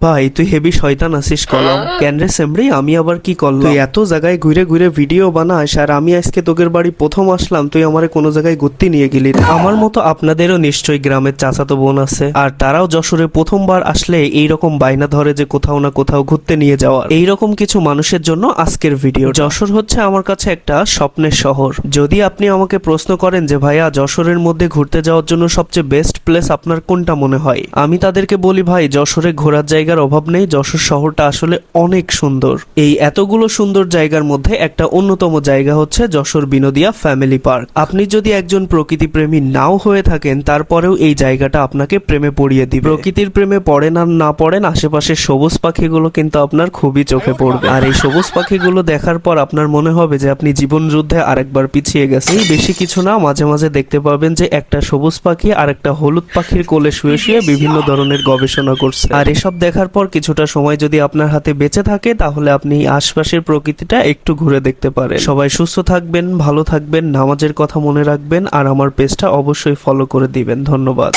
ভাই তুই হেভি শয়তান আছিস কলম। কেন রে সেমরি, আমি আবার কি করলাম? তুই এত জায়গায় ঘুরে ঘুরে ভিডিও বানাস আর আমি আজকে তোদের বাড়ি প্রথম আসলাম, তুই আমারে কোনো জায়গায় ঘুরতে নিয়ে গেলি না। আমার মতো আপনাদেরও নিশ্চয়ই গ্রামের চাচাতো বোন আছে, আর তারাও যশোরে প্রথমবার আসলে এইরকম বাইনা ধরে যে কোথাও না কোথাও ঘুরতে নিয়ে যাওয়ার। এইরকম কিছু মানুষের জন্য আজকের ভিডিও। যশোর হচ্ছে আমার কাছে একটা স্বপ্নের শহর। যদি আপনি আমাকে প্রশ্ন করেন যে ভাইয়া যশোরের মধ্যে ঘুরতে যাওয়ার জন্য সবচেয়ে বেস্ট প্লেস আপনার কোনটা মনে হয়, আমি তাদেরকে বলি ভাই যশোরে ঘোরার জায়গার অভাব নেই, যশোর শহরটা আসলে অনেক সুন্দর। এই এতগুলো সুন্দর জায়গার মধ্যে একটা অন্যতম জায়গা হচ্ছে যশোর বিনোদিয়া ফ্যামিলি পার্ক। আপনি যদি একজন প্রকৃতি প্রেমী নাও হয়ে থাকেন, তারপরেও এই জায়গাটা আপনাকে প্রেমে পড়িয়ে দিবে। প্রকৃতির প্রেমে পড়েন আর না পড়েন, আশেপাশের সবুজ পাখিগুলো কিন্তু আপনার খুবই চোখে পড়বে। আর এই সবুজ পাখিগুলো দেখার পর আপনার মনে হবে যে আপনি জীবন যুদ্ধে আরেকবার পিছিয়ে গেছেন। এই বেশি কিছু না, মাঝে মাঝে দেখতে পাবেন যে একটা সবুজ পাখি আর একটা হলুদ পাখির কোলে শুয়ে শুয়ে বিভিন্ন ধরনের গবেষণা করছে। আর এসব দেখার পর কিছুটা সময় যদি আপনার হাতে বেঁচে থাকে, তাহলে আপনি আশপাশের প্রকৃতিটা একটু ঘুরে দেখতে পারেন। সবাই সুস্থ থাকবেন, ভালো থাকবেন, নামাজের কথা মনে রাখবেন, আর আমার পেজটা অবশ্যই ফলো করে দিবেন। ধন্যবাদ।